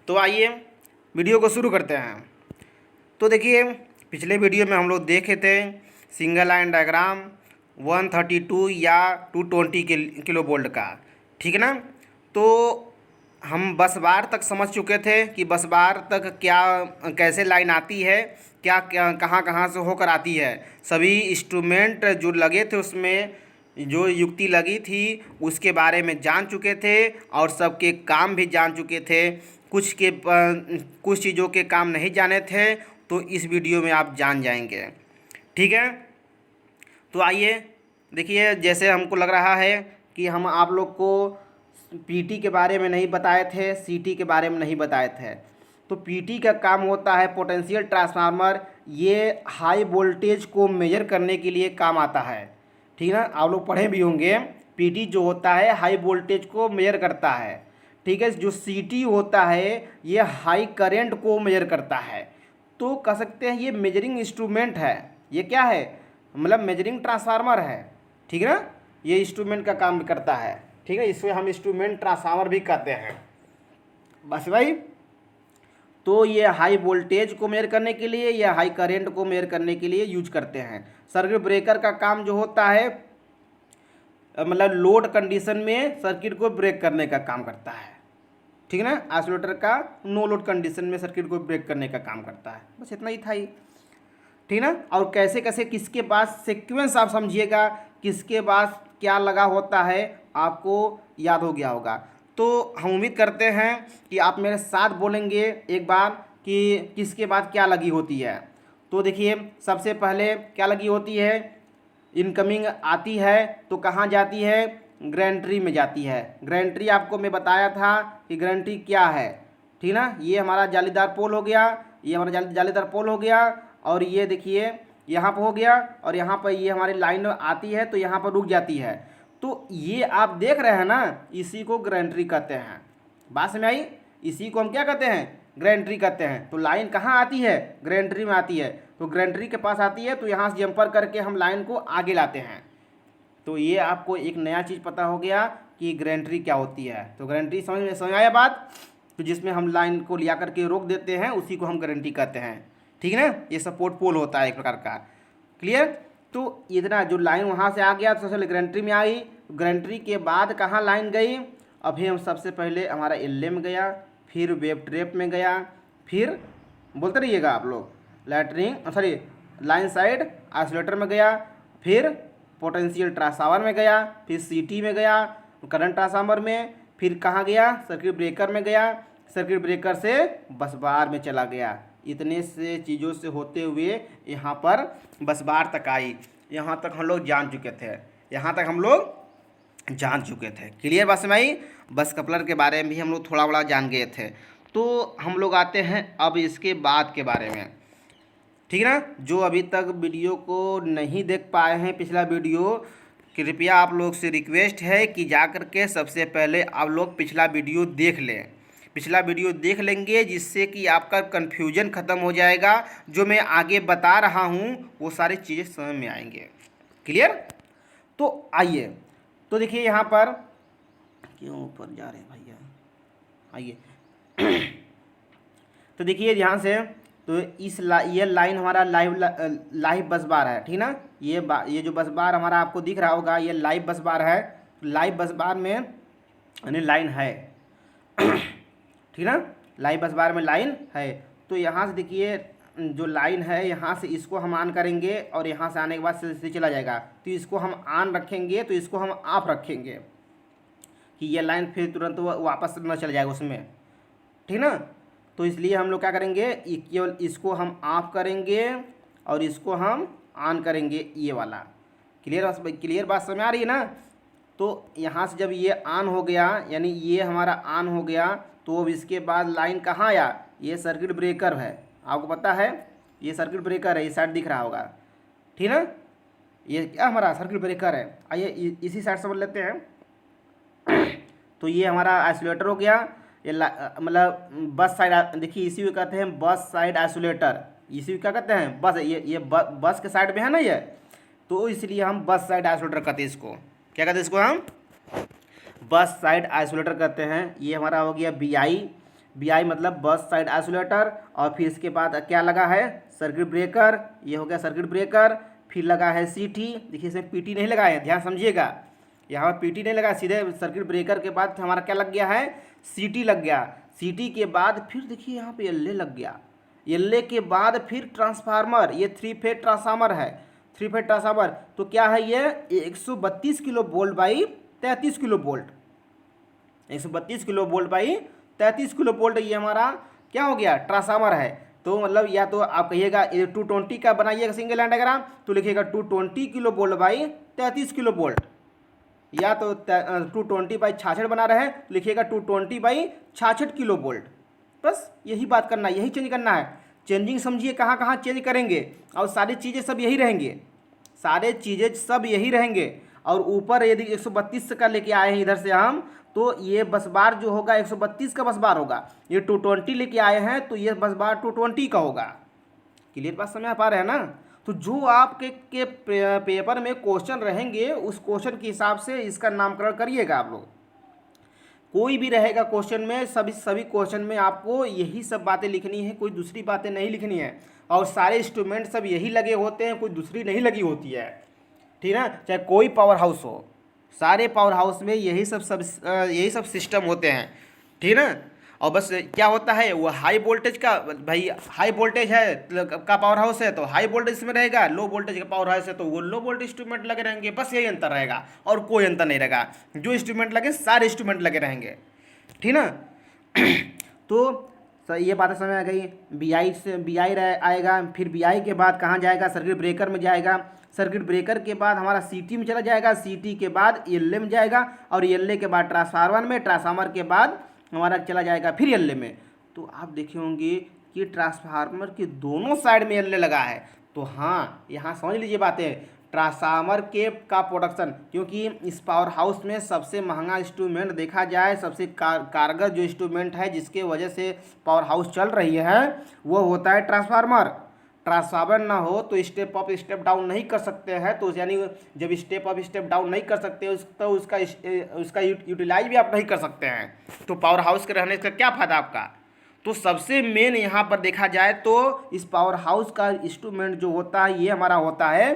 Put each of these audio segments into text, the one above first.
तो आइए वीडियो को शुरू करते हैं। तो देखिए, पिछले वीडियो में हम लोग देखे थे सिंगल लाइन डायग्राम 132 या 220 किलो वोल्ट का, ठीक है ना। तो हम बस बार तक समझ चुके थे कि बस बार तक क्या कैसे लाइन आती है, क्या क्या कहाँ कहाँ से होकर आती है। सभी इंस्ट्रूमेंट जो लगे थे उसमें जो युक्ति लगी थी उसके बारे में जान चुके थे और सबके काम भी जान चुके थे। कुछ चीज़ों के काम नहीं जाने थे, तो इस वीडियो में आप जान जाएंगे, ठीक है। तो आइए देखिए, जैसे हमको लग रहा है कि हम आप लोग को पीटी के बारे में नहीं बताए थे, सीटी के बारे में नहीं बताए थे। तो पीटी का काम होता है पोटेंशियल ट्रांसफार्मर, ये हाई वोल्टेज को मेजर करने के लिए काम आता है, ठीक है ना। आप लोग पढ़े भी होंगे, पीटी जो होता है हाई वोल्टेज को मेजर करता है, ठीक है। जो सीटी होता है ये हाई करंट को मेजर करता है। तो कह सकते हैं ये मेजरिंग इंस्ट्रूमेंट है। ये क्या है, मतलब मेजरिंग ट्रांसफार्मर है, ठीक है ना। ये इंस्ट्रूमेंट का काम करता है, ठीक है। इसमें हम इंस्ट्रूमेंट ट्रांसफार्मर भी कहते हैं, बस भाई। तो ये हाई वोल्टेज को मेजर करने के लिए या हाई करंट को मेजर करने के लिए यूज करते हैं। सर्किट ब्रेकर का काम जो होता है मतलब लोड कंडीशन में सर्किट को ब्रेक करने का काम करता है, ठीक है ना। आइसोलेटर का नो लोड कंडीशन में सर्किट को ब्रेक करने का काम करता है। बस इतना ही था ही, ठीक ना। और कैसे कैसे किसके पास सीक्वेंस आप समझिएगा, किसके पास क्या लगा होता है आपको याद हो गया होगा। तो हम उम्मीद करते हैं कि आप मेरे साथ बोलेंगे एक बार कि किसके बाद क्या लगी होती है। तो देखिए, सबसे पहले क्या लगी होती है, इनकमिंग आती है तो कहाँ जाती है, ग्रेंट्री में जाती है। ग्रेंट्री आपको मैं बताया था कि ग्रेंट्री क्या है, ठीक ना। ये हमारा जालीदार पोल हो गया, ये हमारा जालीदार पोल हो गया, और ये देखिए यहाँ पर हो गया, और यहाँ पर ये हमारी लाइन आती है तो यहाँ पर रुक जाती है। तो ये आप देख रहे हैं ना, इसी को ग्रेंट्री कहते हैं। बात समझ आई, इसी को हम क्या कहते हैं, ग्रेंट्री कहते हैं। तो लाइन कहाँ आती है, ग्रेंट्री में आती है। तो ग्रेंट्री के पास आती है तो यहाँ से जंपर करके हम लाइन को आगे लाते हैं। तो ये आपको एक नया चीज़ पता हो गया कि ग्रेंट्री क्या होती है। तो ग्रेंट्री समझ आया बात। तो जिसमें हम लाइन को लिया करके रोक देते हैं उसी को हम ग्रेंट्री कहते हैं, ठीक है ना। ये सपोर्ट पोल होता है एक प्रकार का, क्लियर। तो इतना जो लाइन वहाँ से आ गया तो सबसे ग्रेंट्री में आई। ग्रेंट्री के बाद कहाँ लाइन गई, अभी हम सबसे पहले हमारा एलए में गया, फिर वेब ट्रैप में गया, फिर बोलते रहिएगा आप लोग लाइन साइड आइसोलेटर में गया, फिर पोटेंशियल ट्रांसफार्मर में गया, फिर सीटी में गया करंट ट्रांसफार्मर में, फिर कहाँ गया, सर्किट ब्रेकर में गया, सर्किट ब्रेकर से बस बार में चला गया। इतने से चीज़ों से होते हुए यहाँ पर बस बार तक आई। यहाँ तक हम लोग जान चुके थे, यहाँ तक हम लोग जान चुके थे। क्लियर बात समझ आई। बस कपलर के बारे में भी हम लोग थोड़ा बड़ा जान गए थे। तो हम लोग आते हैं अब इसके बाद के बारे में, ठीक है ना। जो अभी तक वीडियो को नहीं देख पाए हैं पिछला वीडियो, कृपया आप लोग से रिक्वेस्ट है कि जा कर के सबसे पहले आप लोग पिछला वीडियो देख लें। पिछला वीडियो देख लेंगे जिससे कि आपका कन्फ्यूजन ख़त्म हो जाएगा। जो मैं आगे बता रहा हूँ वो सारी चीज़ें समझ में आएंगे, क्लियर। तो आइए, तो देखिए यहाँ पर क्यों ऊपर जा रहे हैं भैया, आइए। तो देखिए यहाँ से, तो ये लाइन हमारा लाइव बस बार है, ठीक ना। ये जो बस बार हमारा आपको दिख रहा होगा ये लाइव बस बार है। लाइव बस बार में यानी लाइन है, ठीक ना। लाइव बस बार में लाइन है। तो यहाँ से देखिए जो लाइन है, यहाँ से इसको हम ऑन करेंगे और यहाँ से आने के बाद से चला जाएगा। तो इसको हम ऑन रखेंगे तो इसको हम ऑफ रखेंगे कि ये लाइन फिर तुरंत वापस न चल जाएगा उसमें, ठीक ना। तो इसलिए हम लोग क्या करेंगे, केवल इसको हम ऑफ करेंगे और इसको हम ऑन करेंगे, ये वाला। क्लियर बात समझ आ रही है ना। तो यहाँ से जब ये ऑन हो गया यानी ये हमारा ऑन हो गया, तो अब इसके बाद लाइन कहाँ आया, ये सर्किट ब्रेकर है, आपको पता है ये सर्किट ब्रेकर है, इस साइड दिख रहा होगा, ठीक ना। ये क्या हमारा सर्किट ब्रेकर है। आइए इसी साइड समझ लेते हैं। तो ये हमारा आइसोलेटर हो गया, ये मतलब बस साइड, देखिए इसी को कहते हैं बस साइड आइसोलेटर। इसी को क्या कहते हैं, बस ये बस के साइड में है ना ये, तो इसलिए हम बस साइड आइसोलेटर कहते हैं इसको। क्या कहते हैं इसको, हम बस साइड आइसोलेटर कहते हैं। ये हमारा हो गया BI। BI मतलब बस साइड आइसोलेटर, और फिर इसके बाद क्या लगा है, सर्किट ब्रेकर, ये हो गया सर्किट ब्रेकर। फिर लगा है CT, देखिए इसमें PT नहीं लगा है, ध्यान समझिएगा, यहाँ पर PT नहीं लगा, सीधे सर्किट ब्रेकर के बाद हमारा क्या लग गया है, CT लग गया। CT के बाद फिर देखिए यहाँ पे LA लग गया, LA के बाद फिर ट्रांसफार्मर, ये 3 फेज ट्रांसफार्मर है, 3 फेज ट्रांसफार्मर। तो क्या है ये 132 kilo volt by 33 kilo volt, 132 kilo volt by 33 kilo volt, ये हमारा क्या हो गया, ट्रांसफार्मर है। तो मतलब या तो आप कहिएगा 220 का बनाइएगा सिंगल लाइन डायग्राम, तो लिखिएगा 220 kilo volt by 33 kilo volt, या तो 220 बाई 66 बना रहे हैं, लिखिएगा 220 बाई 66 किलो वोल्ट। बस यही बात करना है, यही चेंज करना है। चेंजिंग समझिए कहाँ कहाँ चेंज करेंगे, और सारी चीज़ें सब यही रहेंगे, सारे चीज़ें सब यही रहेंगे। और ऊपर यदि 132 का लेके आए हैं इधर से हम, तो ये बस बार जो होगा 132 का बस बार होगा, ये 220 लेके आए हैं तो ये बस बार 220 का होगा। क्लियर बात समझ पा रहे हैं ना। तो जो आपके पेपर में क्वेश्चन रहेंगे उस क्वेश्चन के हिसाब से इसका नामकरण करिएगा आप लोग। कोई भी रहेगा क्वेश्चन में, सभी क्वेश्चन में आपको यही सब बातें लिखनी है, कोई दूसरी बातें नहीं लिखनी है। और सारे इंस्ट्रूमेंट सब यही लगे होते हैं, कोई दूसरी नहीं लगी होती है, ठीक है ना। चाहे कोई पावर हाउस हो, सारे पावर हाउस में यही सब सिस्टम होते हैं, ठीक है ना। और बस क्या होता है, वो हाई वोल्टेज का, भाई हाई वोल्टेज है का पावर हाउस है तो हाई वोल्टेज में रहेगा, लो वोल्टेज का पावर हाउस है तो वो लो वोल्टेज इंस्ट्रूमेंट लगे रहेंगे, बस यही अंतर रहेगा और कोई अंतर नहीं रहेगा। जो इंस्ट्रूमेंट लगे सारे इंस्ट्रूमेंट लगे रहेंगे, ठीक ना। तो ये बातें समझ आ गई। BI से BI आएगा, फिर BI के बाद कहाँ जाएगा, सर्किट ब्रेकर में जाएगा, सर्किट ब्रेकर के बाद हमारा CT में चला जाएगा, CT के बाद LA में जाएगा, और LA के बाद ट्रांसफार्मर में, ट्रांसफार्मर के बाद हमारा चला जाएगा फिर LA में। तो आप देखे होंगे कि ट्रांसफार्मर के दोनों साइड में LA लगा है। तो हाँ, यहाँ समझ लीजिए बातें, ट्रांसफार्मर के का प्रोडक्शन, क्योंकि इस पावर हाउस में सबसे महंगा इंस्ट्रूमेंट देखा जाए, सबसे कारगर जो इंस्ट्रूमेंट है जिसके वजह से पावर हाउस चल रही है वो होता है ट्रांसफार्मर। ट्रांसफार्मर ना हो तो स्टेप अप स्टेप डाउन नहीं कर सकते हैं, तो यानी जब स्टेप अप स्टेप डाउन नहीं कर सकते तो उसका यूटिलाइज भी आप नहीं कर सकते हैं, तो पावर हाउस के रहने का क्या फ़ायदा आपका। तो सबसे मेन यहाँ पर देखा जाए तो इस पावर हाउस का इंस्ट्रूमेंट जो होता है ये हमारा होता है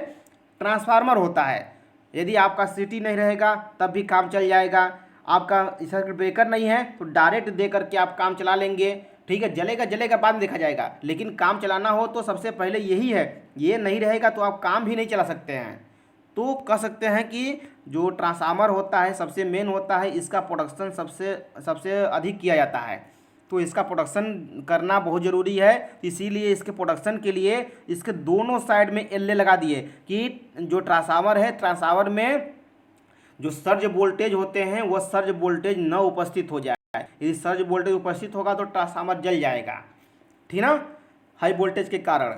ट्रांसफार्मर होता है। यदि आपका CT नहीं रहेगा तब भी काम चल जाएगा, आपका सर्किट ब्रेकर नहीं है तो डायरेक्ट दे करके आप काम चला लेंगे, ठीक है। जलेगा बाद में देखा जाएगा, लेकिन काम चलाना हो तो सबसे पहले यही है, ये नहीं रहेगा तो आप काम भी नहीं चला सकते हैं। तो कह सकते हैं कि जो ट्रांसफार्मर होता है सबसे मेन होता है, इसका प्रोडक्शन सबसे अधिक किया जाता है, तो इसका प्रोडक्शन करना बहुत ज़रूरी है। इसीलिए इसके प्रोडक्शन के लिए इसके दोनों साइड में LA लगा दिए कि जो ट्रांसफार्मर है, ट्रांसफार्मर में जो सर्ज वोल्टेज होते हैं वह सर्ज वोल्टेज न उपस्थित हो जाए। यदि सर्ज वोल्टेज उपस्थित होगा तो ट्रांसफार्मर जल जाएगा, ठीक ना, हाई वोल्टेज के कारण।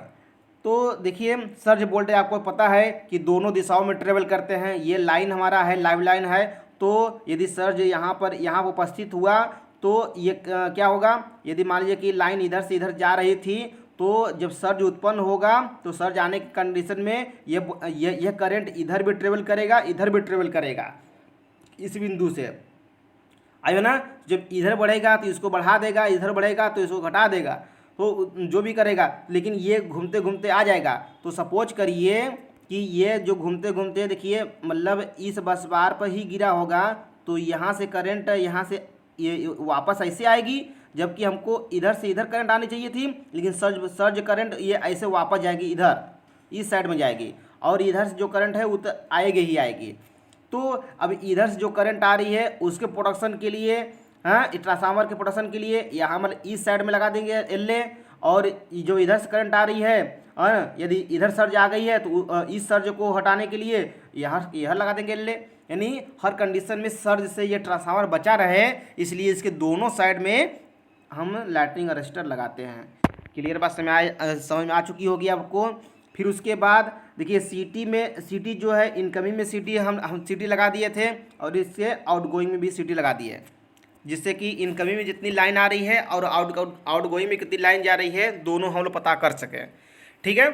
तो देखिए सर्ज वोल्टेज आपको पता है कि दोनों दिशाओं में ट्रेवल करते हैं, ये लाइन हमारा है, लाइव लाइन है। तो यदि सर्ज यहाँ उपस्थित हुआ तो ये क्या होगा, यदि मान लीजिए कि लाइन इधर से इधर जा रही थी, तो जब सर्ज उत्पन्न होगा तो सर्ज आने की कंडीशन में ये करंट इधर भी ट्रेवल करेगा, इधर भी ट्रेवल करेगा, इस बिंदु से आयो ना। जब इधर बढ़ेगा तो इसको बढ़ा देगा, इधर बढ़ेगा तो इसको घटा देगा, तो जो भी करेगा, लेकिन ये घूमते घूमते आ जाएगा। तो सपोज करिए कि ये जो घूमते घूमते देखिए मतलब इस बस बार पर ही गिरा होगा, तो यहाँ से करंट यहाँ से ये वापस ऐसे आएगी, जबकि हमको इधर से इधर करंट आनी चाहिए थी, लेकिन सर्ज करंट ये ऐसे वापस जाएगी, इधर इस साइड में जाएगी, और इधर से जो करंट है वो तो आएगी ही आएगी। तो अब इधर से जो करंट आ रही है उसके प्रोडक्शन के लिए, हाँ, ट्रांसफार्मर के प्रोडक्शन के लिए यहाँ मतलब इस साइड में लगा देंगे LA, और जो इधर से करंट आ रही है, यदि इधर सर्ज आ गई है तो इस सर्ज को हटाने के लिए यहाँ लगा देंगे LA। यानी हर कंडीशन में सर्ज से ये ट्रांसफार्मर बचा रहे, इसलिए इसके दोनों साइड में हम लाइटनिंग अरेस्टर लगाते हैं। क्लियर बात समझ में आ चुकी होगी आपको। फिर उसके बाद देखिए CT जो है, इनकमिंग में CT हम CT लगा दिए थे, और इससे आउटगोइंग में भी CT लगा दिए, जिससे कि इनकमिंग में जितनी लाइन आ रही है और आउटगोइंग में कितनी लाइन जा रही है दोनों हम लोग पता कर सकें, ठीक है।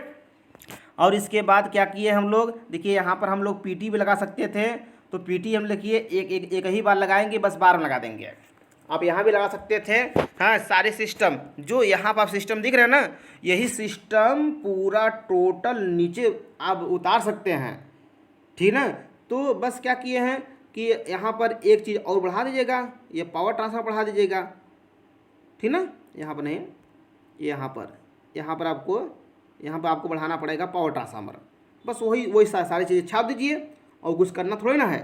और इसके बाद क्या किए हम लोग, देखिए यहाँ पर हम लोग PT भी लगा सकते थे, तो PT हम लिखिए एक ही बार लगाएंगे, बस बार में लगा देंगे, आप यहाँ भी लगा सकते थे। हाँ, सारे सिस्टम जो यहाँ पर आप सिस्टम दिख रहे हैं ना, यही सिस्टम पूरा टोटल नीचे आप उतार सकते हैं, ठीक ना। तो बस क्या किए हैं कि यहाँ पर एक चीज़ और बढ़ा दीजिएगा, ये पावर ट्रांसफर बढ़ा दीजिएगा, ठीक ना। यहाँ पर नहीं, यहाँ पर आपको बढ़ाना पड़ेगा पावर ट्रांसफार्मर। बस वही वही सारी चीज़ें छाप दीजिए और कुछ करना थोड़ी ना है,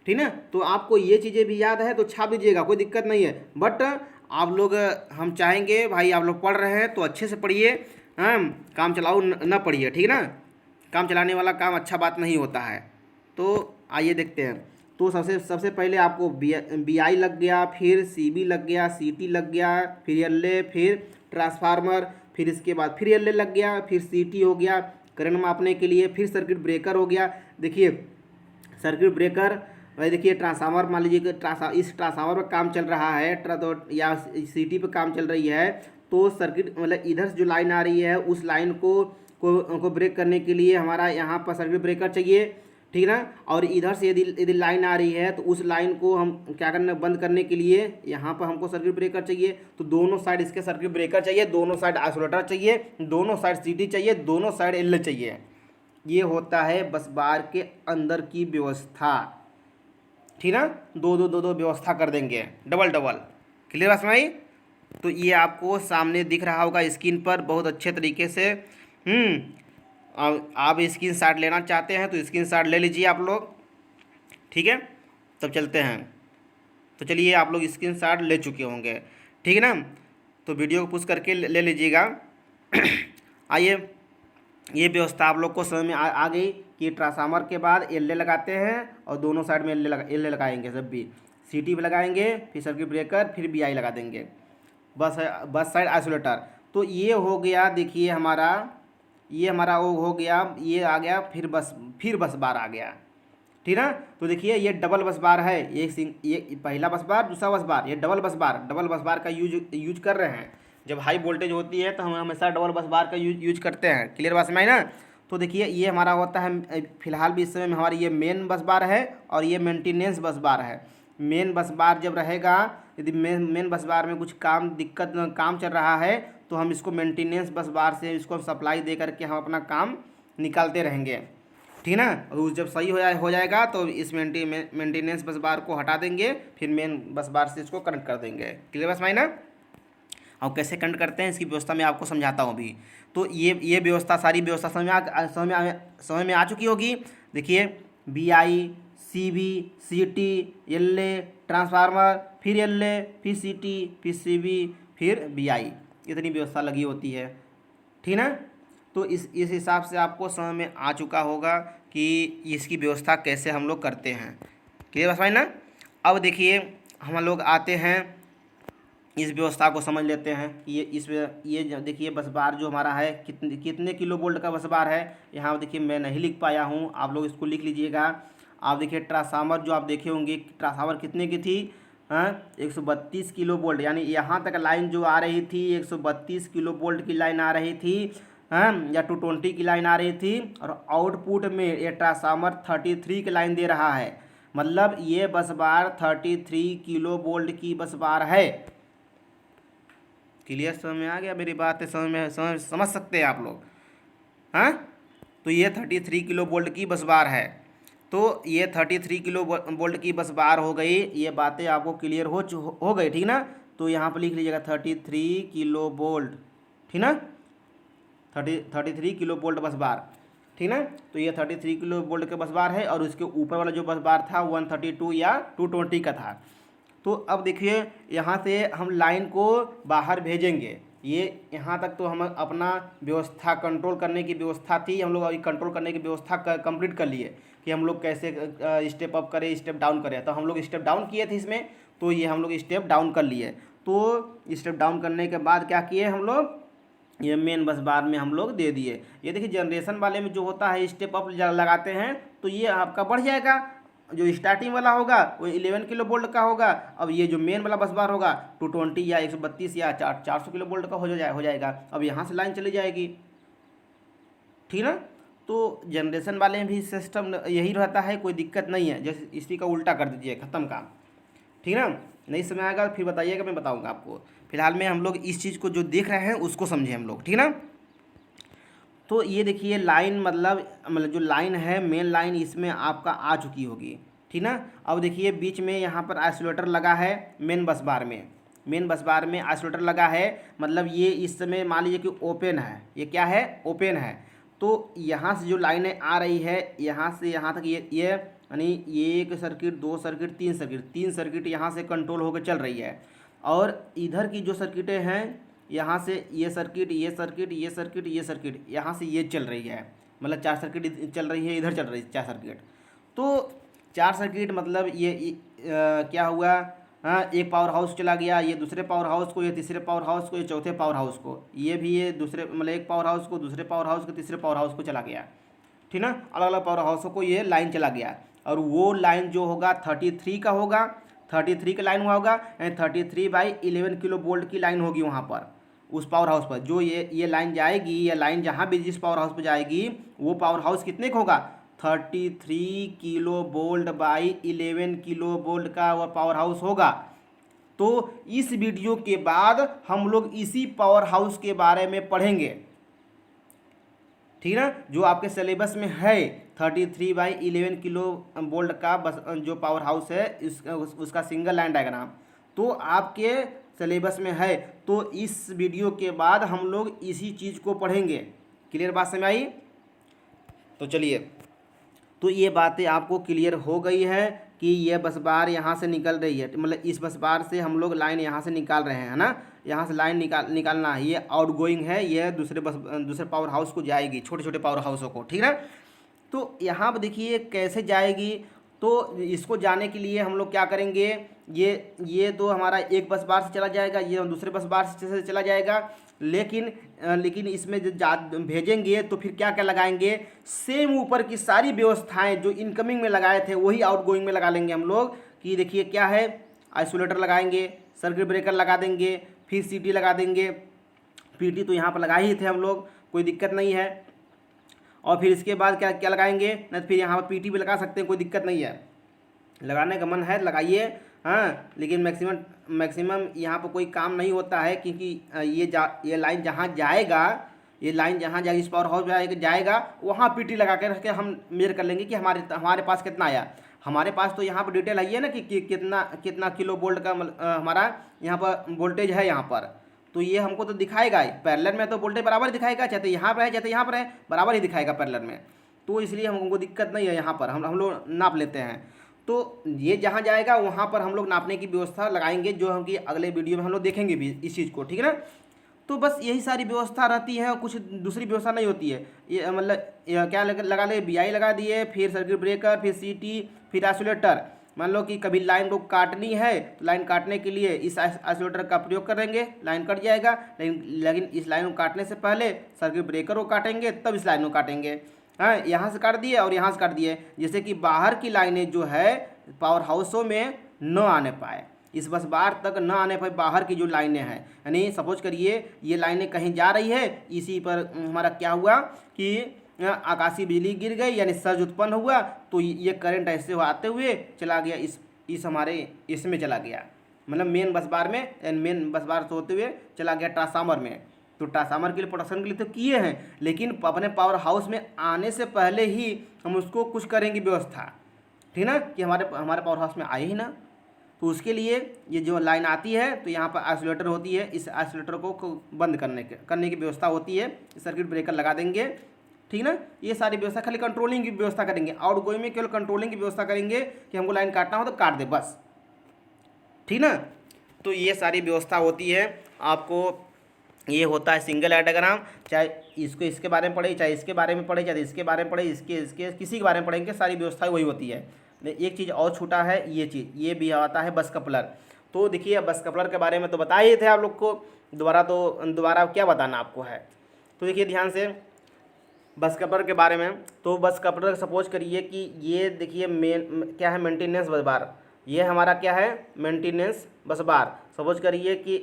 ठीक ना। तो आपको ये चीज़ें भी याद है तो छाप दीजिएगा, कोई दिक्कत नहीं है। बट आप लोग, हम चाहेंगे भाई आप लोग पढ़ रहे हैं तो अच्छे से पढ़िए, हाँ, काम चलाओ न पढ़िए, ठीक ना। काम चलाने वाला काम अच्छा बात नहीं होता है। तो आइए देखते हैं। तो सबसे पहले आपको बी आई लग गया, फिर सी बी लग गया, सी टी लग गया, फिर एल ए, फिर ट्रांसफार्मर, फिर इसके बाद फिर एल ए लग गया, फिर सी टी हो गया करंट मापने के लिए, फिर सर्किट ब्रेकर हो गया। देखिए सर्किट ब्रेकर, भाई देखिए ट्रांसफार्मर, मान लीजिए कि इस ट्रांसफार्मर पर काम चल रहा है तो या सी टी पर काम चल रही है, तो सर्किट मतलब इधर जो लाइन आ रही है उस लाइन को ब्रेक करने के लिए हमारा यहाँ पर सर्किट ब्रेकर चाहिए, ठीक ना। और इधर से यदि लाइन आ रही है तो उस लाइन को हम क्या करना, बंद करने के लिए यहाँ पर हमको सर्किट ब्रेकर चाहिए। तो दोनों साइड इसके सर्किट ब्रेकर चाहिए, दोनों साइड आइसोलेटर चाहिए, दोनों साइड सीटी चाहिए, दोनों साइड एल चाहिए। ये होता है बस बार के अंदर की व्यवस्था, ठीक ना। दो व्यवस्था कर देंगे, डबल डबल। क्लियर बात समझ? तो ये आपको सामने दिख रहा होगा स्क्रीन पर बहुत अच्छे तरीके से। आप स्क्रीन शॉट लेना चाहते हैं तो स्क्रीन शॉट ले लीजिए आप लोग, ठीक है। तब चलते हैं। तो चलिए आप लोग स्क्रीन शॉट ले चुके होंगे, ठीक है ना। तो वीडियो को पुश करके ले लीजिएगा। आइए, ये व्यवस्था आप लोग को समझ में आ गई कि ट्रांसफार्मर के बाद एल लगाते हैं और दोनों साइड में एल लगाएंगे। जब भी सी टी पे लगाएंगे, फिर सर्किट ब्रेकर, फिर बी आई लगा देंगे, बस साइड आइसोलेटर। तो ये हो गया, देखिए ये हमारा वो हो गया, ये आ गया, फिर बस बार आ गया, ठीक ना। तो देखिए ये डबल बस बार है, ये पहला बस बार, दूसरा बस बार, ये डबल बस बार का यूज कर रहे हैं। जब हाई वोल्टेज होती है तो हम हमेशा डबल बस बार का यूज करते हैं। क्लियर बात समझ ना। तो देखिए ये हमारा होता है, फिलहाल भी इस समय में हमारी ये मेन बस बार है और ये मेंटेनेंस बस बार है। मेन बस बार जब रहेगा, यदि मेन बस बार में कुछ काम चल रहा है तो हम इसको मेंटेनेंस बस बार से इसको सप्लाई दे करके हम अपना काम निकालते रहेंगे, ठीक ना। और जब सही हो जाएगा तो इस मेंटेनेंस बस बार को हटा देंगे, फिर मेन बस बार से इसको कनेक्ट कर देंगे। क्लियर बस ना। और कैसे कनेक्ट करते हैं इसकी व्यवस्था मैं आपको समझाता हूँ अभी। तो ये व्यवस्था, सारी व्यवस्था समझ में आ चुकी होगी। देखिए B I, C B, C T, L A, transformer, फिर एल ए, फिर सी टी, फिर सी बी, फिर बी आई, इतनी व्यवस्था लगी होती है, ठीक ना। तो इस हिसाब से आपको समझ में आ चुका होगा कि इसकी व्यवस्था कैसे हम लोग करते हैं। क्लियर समझ ना। अब देखिए हम लोग आते हैं, इस व्यवस्था को समझ लेते हैं कि ये देखिए बस बार जो हमारा है कितने किलो वोल्ट का बस बार है। यहाँ देखिए मैं नहीं लिख पाया हूँ, आप लोग इसको लिख लीजिएगा। आप देखिए ट्रांसफार्मर जो आप देखे होंगे, ट्रांसफार्मर कितने की थी, हाँ 132 किलो वोल्ट, यानी यहाँ तक लाइन जो आ रही थी 132 किलो वोल्ट की लाइन आ रही थी, हाँ, या 220 की लाइन आ रही थी। और आउटपुट में ये ट्रांसफार्मर 33 की लाइन दे रहा है, मतलब ये बस बार 33 किलो वोल्ट की बस बार है। क्लियर समझ में आ गया मेरी बात है? समझ सकते हैं आप लोग, हाँ। तो ये 33 किलो वोल्ट की बस बार है। तो ये 33 किलो वोल्ट की बस बार हो गई। ये बातें आपको क्लियर हो गई, ठीक ना। तो यहाँ पर लिख लीजिएगा 33 किलो वोल्ट, ठीक ना। 33 किलो वोल्ट बस बार, ठीक ना। तो ये 33 किलो वोल्ट का बस बार है और उसके ऊपर वाला जो बस बार था 132 या 220 का था। तो अब देखिए यहाँ से हम लाइन को बाहर भेजेंगे, ये यहाँ तक तो हम अपना व्यवस्था कंट्रोल करने की व्यवस्था थी, हम लोग अभी कंट्रोल करने की व्यवस्था कंप्लीट कर लिए कि हम लोग कैसे स्टेप अप करें, स्टेप डाउन करें। तो हम लोग स्टेप डाउन किए थे इसमें, तो ये हम लोग स्टेप डाउन कर लिए। तो स्टेप डाउन करने के बाद क्या किए हम लोग, ये मेन बस बार में हम लोग दे दिए। ये देखिए जनरेशन वाले में जो होता है स्टेप अप लगाते हैं तो ये आपका बढ़ जाएगा, जो स्टार्टिंग वाला होगा वो 11 किलो वोल्ट का होगा। अब ये जो मेन वाला बस बार होगा 220 या 132 या 400 किलो वोल्ट का हो जाएगा। अब यहाँ से लाइन चली जाएगी, ठीक ना। तो जनरेशन वाले में भी सिस्टम यही रहता है, कोई दिक्कत नहीं है। जैसे इसी का उल्टा कर दीजिए, ख़त्म काम, ठीक ना। नहीं समझ आएगा फिर बताइएगा, मैं बताऊँगा आपको। फिलहाल में हम लोग इस चीज़ को जो देख रहे हैं उसको समझें हम लोग, ठीक ना। तो ये देखिए लाइन मतलब जो लाइन है मेन लाइन इसमें आपका आ चुकी होगी, ठीक ना। अब देखिए बीच में यहाँ पर आइसोलेटर लगा है मेन बस बार में, मेन बस बार में आइसोलेटर लगा है, मतलब ये इस समय मान लीजिए कि ओपन है, ये क्या है ओपन है। तो यहाँ से जो लाइनें आ रही है यहाँ से यहाँ तक ये यानी एक सर्किट, दो सर्किट, तीन सर्किट यहाँ से कंट्रोल होकर चल रही है। और इधर की जो सर्किटें हैं यहाँ से ये सर्किट, ये सर्किट, ये सर्किट, ये सर्किट यहाँ से ये चल रही है, मतलब 4 सर्किट चल रही है, इधर चल रही है 4 सर्किट। तो 4 सर्किट मतलब ये क्या हुआ, हाँ एक पावर हाउस चला गया, ये दूसरे पावर हाउस को, ये तीसरे पावर हाउस को, ये चौथे पावर हाउस को, ये भी ये दूसरे मतलब एक पावर हाउस को, दूसरे पावर हाउस को, तीसरे पावर हाउस को चला गया, ठीक ना। अलग अलग पावर हाउसों को ये लाइन चला गया। और वो लाइन जो होगा 33 का होगा, 33 का लाइन हुआ होगा, यानी 33/11 किलो वोल्ट की लाइन होगी वहाँ पर उस पावर हाउस पर। जो ये लाइन जाएगी, ये लाइन जहाँ भी जिस पावर हाउस पर जाएगी वो पावर हाउस कितने का होगा, 33 kilo volt by 11 kilo volt का वह पावर हाउस होगा। तो इस वीडियो के बाद हम लोग इसी पावर हाउस के बारे में पढ़ेंगे, ठीक ना। जो आपके सिलेबस में है 33/11 किलो वोल्ट का बस जो पावर हाउस है उसका सिंगल लाइन डायग्राम तो आपके सिलेबस में है। तो इस वीडियो के बाद हम लोग इसी चीज़ को पढ़ेंगे। क्लियर बात समझ आई। तो चलिए, तो ये बातें आपको क्लियर हो गई है कि ये बस बार यहाँ से निकल रही है, मतलब इस बस बार से हम लोग लाइन यहाँ से निकाल रहे हैं, है ना। यहाँ से लाइन निकालना है, ये आउटगोइंग है, ये दूसरे पावर हाउस को जाएगी, छोटे छोटे पावर हाउसों को, ठीक है। तो यहाँ पर देखिए कैसे जाएगी। तो इसको जाने के लिए हम लोग क्या करेंगे, ये तो हमारा एक बस बार से चला जाएगा, ये दूसरे बस बार से चला जाएगा। लेकिन इसमें जब भेजेंगे तो फिर क्या क्या लगाएंगे, सेम ऊपर की सारी व्यवस्थाएं जो इनकमिंग में लगाए थे वही आउटगोइंग में लगा लेंगे हम लोग। कि देखिए क्या है, आइसोलेटर लगाएंगे, सर्किट ब्रेकर लगा देंगे, फिर सीटी लगा देंगे। पीटी तो यहाँ पर लगाए ही थे हम लोग, कोई दिक्कत नहीं है। और फिर इसके बाद क्या क्या लगाएंगे, नहीं तो फिर यहाँ पर पीटी भी लगा सकते हैं, कोई दिक्कत नहीं है। लगाने का मन है लगाइए, हाँ। लेकिन मैक्सिमम यहाँ पर कोई काम नहीं होता है, क्योंकि ये लाइन जहाँ जाएगा, ये लाइन जहाँ जाएगी, इस पावर हाउस जाएगा वहाँ पीटी लगा के रख के हम मेजर कर लेंगे कि हमारे पास कितना आया। हमारे पास तो यहाँ पर डिटेल आई है ना कि कितना किलो वोल्ट का हमारा यहाँ पर वोल्टेज है यहाँ पर। तो ये हमको तो दिखाएगा ही, पैरेलल में तो वोल्टेज बराबर दिखाएगा, चाहे तो यहाँ पर है चाहे तो यहाँ पर है, बराबर ही दिखाएगा पैरेलल में। तो इसलिए हमको दिक्कत नहीं है, यहाँ पर हम लोग नाप लेते हैं। तो ये जहाँ जाएगा वहाँ पर हम लोग नापने की व्यवस्था लगाएंगे, जो हम कि अगले वीडियो में हम लोग देखेंगे भी इस चीज़ को, ठीक है ना। तो बस यही सारी व्यवस्था रहती है और कुछ दूसरी व्यवस्था नहीं होती है। ये मतलब क्या लगा ले, BI लगा दिए, फिर सर्किट ब्रेकर, फिर सीटी, फिर आइसोलेटर। मान लो कि कभी लाइन को काटनी है तो लाइन काटने के लिए इस आइसोलेटर का प्रयोग करेंगे, लाइन कट जाएगा। लेकिन इस लाइन को काटने से पहले सर्किट ब्रेकर को काटेंगे, तब इस लाइन को काटेंगे। हाँ, यहाँ से काट दिए और यहाँ से काट दिए, जैसे कि बाहर की लाइनें जो है पावर हाउसों में न आने पाए, इस बस बार तक न आने पाए बाहर की जो लाइनें हैं। यानी सपोज करिए ये लाइनें कहीं जा रही है, इसी पर हमारा क्या हुआ कि आकाशीय बिजली गिर गई, यानी सर्ज उत्पन्न हुआ, तो ये करंट ऐसे आते हुए चला गया इस हमारे इसमें चला गया, मतलब मेन बस बार में, मेन बस बार से होते हुए चला गया ट्रांसफार्मर में। तो ट्रांसफार्मर के लिए, प्रोटेक्शन के लिए तो किए हैं, लेकिन अपने पावर हाउस में आने से पहले ही हम उसको कुछ करेंगे व्यवस्था, ठीक ना, कि हमारे पावर हाउस में आए ही ना। तो उसके लिए ये जो लाइन आती है तो यहाँ पर आइसोलेटर होती है, इस आइसोलेटर को बंद करने की व्यवस्था होती है, सर्किट ब्रेकर लगा देंगे, ठीक ना। ये सारी व्यवस्था खाली कंट्रोलिंग की व्यवस्था करेंगे, आउट गोइंग में केवल कंट्रोलिंग की व्यवस्था करेंगे कि हमको लाइन काटना हो तो काट दे बस, ठीक ना। तो ये सारी व्यवस्था होती है आपको। ये होता है सिंगल लाइन डायग्राम, चाहे इसके बारे में पढ़े, चाहे इसके बारे में पढ़े, चाहे इसके बारे में पढ़े, इसके किसी के बारे में पढ़ेंगे, सारी व्यवस्था वही होती है। एक चीज़ और छूटा है, ये चीज़ ये भी आता है बस कपलर। तो देखिए बस कपलर के बारे में तो बताए ही थे आप लोग को, दोबारा क्या बताना आपको है। तो देखिए ध्यान से बस कपलर के बारे में। तो बस कपलर सपोज करिए कि ये देखिए क्या है, मेंटेनेंस बस बार, ये हमारा क्या है, मेंटेनेंस बस बार। सपोज करिए कि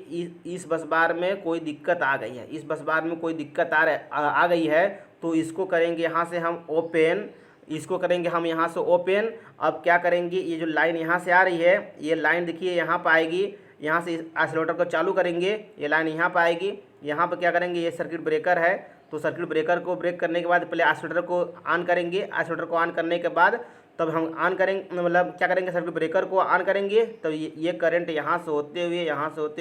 इस बस बार में कोई दिक्कत आ गई है, इस बस बार में कोई दिक्कत आ गई है, तो इसको करेंगे यहाँ से हम ओपन, इसको करेंगे हम यहाँ से ओपन। अब क्या करेंगे, ये जो लाइन यहाँ से आ रही है, ये लाइन देखिए यहाँ पर आएगी, यहाँ से आइसोलेटर को चालू करेंगे, ये लाइन यहाँ पर आएगी। यहाँ पर क्या करेंगे, ये सर्किट ब्रेकर है, तो सर्किट ब्रेकर को ब्रेक करने के बाद पहले आइसोलेटर को ऑन करेंगे। आइसोलेटर को ऑन करने के बाद तब हम ऑन करेंगे, मतलब क्या करेंगे, सर्किट ब्रेकर को ऑन करेंगे, तब ये करंट यहाँ से होते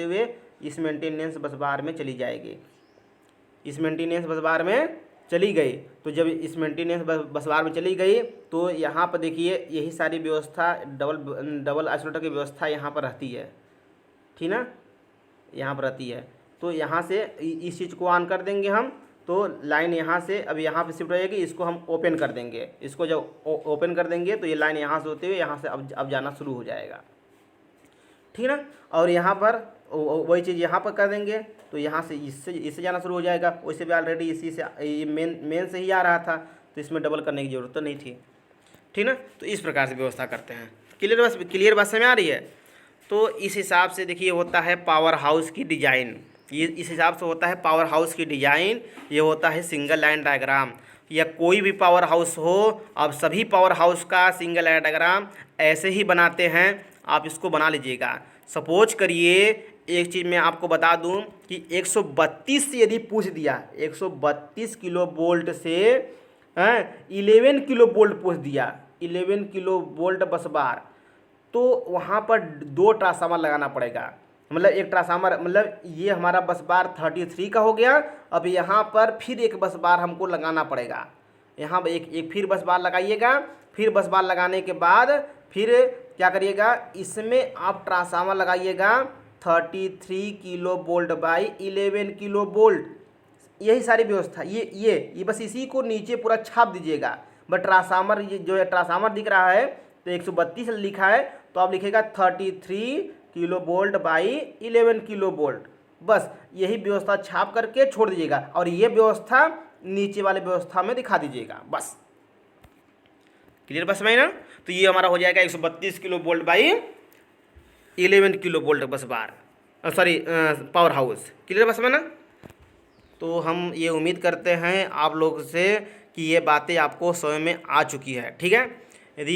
हुए इस मेंटेनेंस बस बार में चली जाएगी। इस मेंटेनेंस बस बार में चली गई, तो जब इस मेंटेनेंस बस बार में चली गई तो यहाँ पर देखिए यही सारी व्यवस्था डबल आइसोलेटर की व्यवस्था यहाँ पर रहती है, ठीक ना, यहाँ पर रहती है। तो यहाँ से इस चीज़ को ऑन कर देंगे हम, तो लाइन यहाँ से अब यहाँ पे शिफ्ट हो जाएगी। इसको हम ओपन कर देंगे, इसको जब ओपन कर देंगे तो ये लाइन यहाँ से होते हुए यहाँ से अब जाना शुरू हो जाएगा, ठीक ना। और यहाँ पर वही चीज़ यहाँ पर कर देंगे, तो यहाँ से इससे जाना शुरू हो जाएगा। वैसे भी ऑलरेडी इसी से ये मेन से ही आ रहा था, तो इसमें डबल करने की ज़रूरत तो नहीं थी, ठीक ना। तो इस प्रकार से व्यवस्था करते हैं। क्लियर बात समझ में आ रही है। तो इस हिसाब से देखिए होता है पावर हाउस की डिज़ाइन, ये इस हिसाब से होता है पावर हाउस की डिज़ाइन। ये होता है सिंगल लाइन डायग्राम, या कोई भी पावर हाउस हो, अब सभी पावर हाउस का सिंगल लाइन डायग्राम ऐसे ही बनाते हैं। आप इसको बना लीजिएगा। सपोज करिए एक चीज़ मैं आपको बता दूं कि 132 से यदि पूछ दिया, 132 किलो वोल्ट से 11 किलो वोल्ट पूछ दिया, 11 किलो वोल्ट बस बार, तो वहाँ पर 2 ट्रांसफार्मर लगाना पड़ेगा। मतलब एक ट्रांसफार्मर, मतलब ये हमारा बस बार 33 का हो गया। अब यहाँ पर फिर एक बस बार हमको लगाना पड़ेगा, यहाँ पर एक फिर बस बार लगाइएगा। फिर बस बार लगाने के बाद फिर क्या करिएगा, इसमें आप ट्रांसफार्मर लगाइएगा 33 kilo volt by 11 kilo volt. यही सारी व्यवस्था, ये बस इसी को नीचे पूरा छाप दीजिएगा। बट ट्रांसफार्मर, ये जो है ट्रांसफार्मर दिख रहा है तो 132 लिखा है, तो आप लिखेगा 33 kilo volt by 11 kilo volt. बस यही व्यवस्था छाप करके छोड़ दीजिएगा, और ये व्यवस्था नीचे वाले व्यवस्था में दिखा दीजिएगा। बस क्लियर बस में ना। तो ये हमारा हो जाएगा 132 kilo volt by 11 kilo volt बस बार, सॉरी पावर हाउस। क्लियर बस में ना। तो हम ये उम्मीद करते हैं आप लोग से कि ये बातें आपको समझ में आ चुकी है, ठीक है। यदि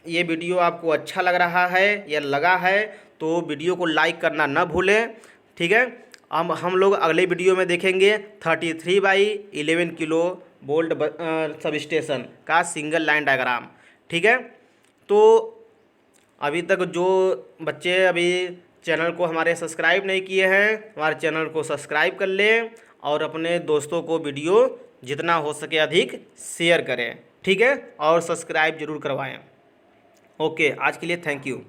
ये वीडियो आपको अच्छा लग रहा है या लगा है तो वीडियो को लाइक करना न भूलें, ठीक है। हम लोग अगले वीडियो में देखेंगे 33 by 11 kilo volt sub station का सिंगल लाइन डायग्राम, ठीक है। तो अभी तक जो बच्चे अभी चैनल को हमारे सब्सक्राइब नहीं किए हैं, हमारे चैनल को सब्सक्राइब कर लें और अपने दोस्तों को वीडियो जितना हो सके अधिक शेयर करें, ठीक है, और सब्सक्राइब जरूर करवाएं। ओके, आज के लिए थैंक यू।